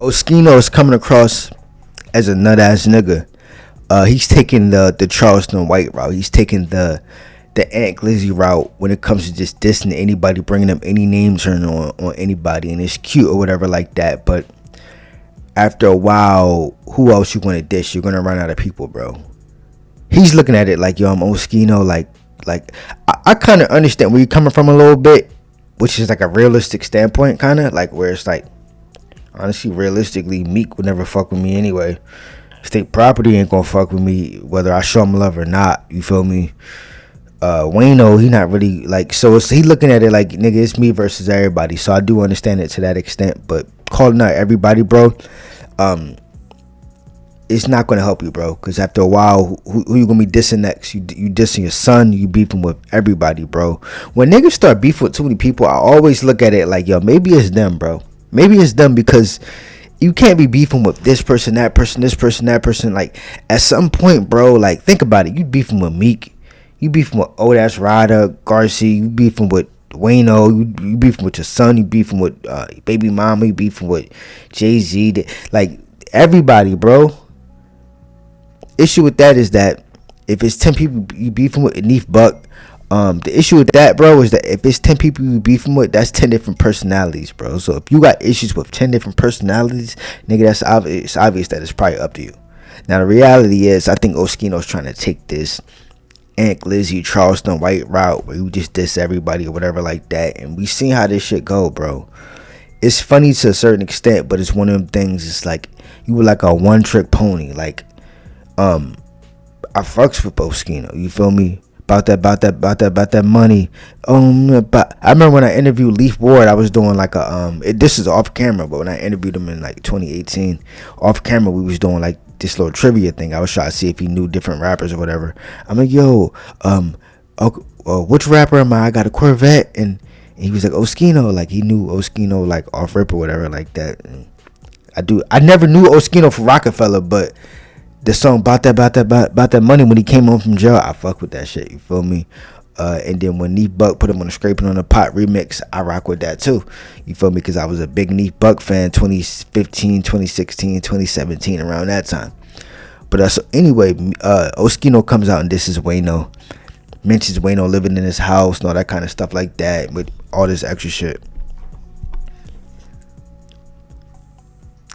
Oschino is coming across as a nut ass nigga. He's taking the Charleston White route. He's taking the Aunt Glizzy route when it comes to just dissing anybody, bringing up any name turn on anybody, and it's cute or whatever like that. But after a while, who else you gonna diss? You're gonna run out of people, bro. He's looking at it like, yo, I'm Oschino. Like I kind of understand where you're coming from a little bit, which is like a realistic standpoint, kind of like where it's like, honestly, realistically, Meek would never fuck with me anyway. State property ain't gonna fuck with me whether I show him love or not. You feel me? Wayno, he not really like, so he looking at it like, nigga, it's me versus everybody. So I do understand it to that extent, but calling out everybody, bro, it's not gonna help you, bro. Because after a while, who you gonna be dissing next? You dissing your son, you beefing with everybody, bro. When niggas start beefing with too many people, I always look at it like, yo, maybe it's them, bro. Maybe it's them, because you can't be beefing with this person, that person, this person, that person. Like, at some point, bro, like, think about it. You beefing with Meek. You beefing with old ass Ryder, Garcia. You beefing with Wayno. You beefing with your son. You beefing with baby mama. You beefing with Jay-Z. Like, everybody, bro. Issue with that is that if it's 10 people you beefing with, Neef Buck, the issue with that, bro, is that if it's 10 people you beefing with, that's 10 different personalities, bro. So if you got issues with 10 different personalities, nigga, that's obvious. It's obvious that it's probably up to you. Now the reality is, I think Oschino's trying to take this Aunt Glizzy, Charleston White route where you just diss everybody or whatever like that, and we seen how this shit go, bro. It's funny to a certain extent, but it's one of them things. It's like you were like a one trick pony. Like, I fucks with Oschino. You feel me? About that money. But I remember when I interviewed Leaf Ward, I was doing like a this is off camera, but when I interviewed him in like 2018, off camera, we was doing like this little trivia thing. I was trying to see if he knew different rappers or whatever. I'm like, yo, which rapper am I? I got a Corvette, and he was like, Oschino. Like, he knew Oschino like off rip or whatever like that. And I never knew Oschino for Rockefeller, but the song about that money when he came home from jail, I fuck with that shit. You feel me? And then when Neef Buck put him on the Scraping on the Pot remix, I rock with that too. You feel me? Because I was a big Neef Buck fan 2015, 2016, 2017, around that time. But so anyway, Oschino comes out and this is Wayno. Mentions Wayno living in his house and all that kind of stuff like that, with all this extra shit.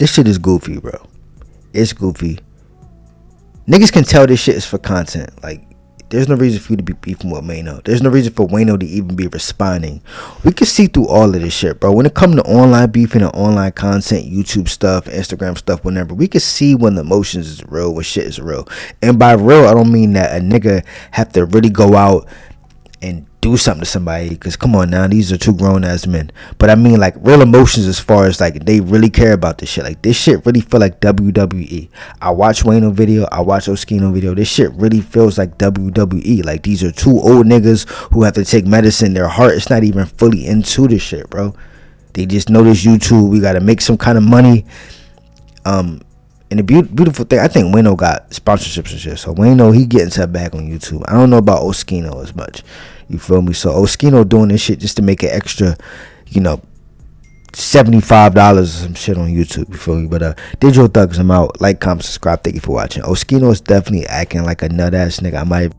This shit is goofy, bro. It's goofy. Niggas can tell this shit is for content. Like, there's no reason for you to be beefing with Wayno. There's no reason for Wayno to even be responding. We can see through all of this shit, bro. When it comes to online beefing and online content, YouTube stuff, Instagram stuff, whenever, we can see when the emotions is real, when shit is real. And by real, I don't mean that a nigga have to really go out and do something to somebody, because come on now, these are two grown ass men. But I mean like real emotions, as far as like they really care about this shit. Like, this shit really feel like WWE. I watch Wayno video, I watch Oschino video. This shit really feels like WWE. Like, these are two old niggas who have to take medicine. Their heart is not even fully into this shit, bro. They just know this YouTube. We gotta make some kind of money. And the beautiful thing, I think Wayno got sponsorships and shit. So Wayno, he getting to back on YouTube. I don't know about Oschino as much. You feel me? So Oschino doing this shit just to make an extra, you know, $75 or some shit on YouTube. You feel me? But Digital Thugs, I'm out. Like, comment, subscribe. Thank you for watching. Oschino is definitely acting like a nut ass nigga. I might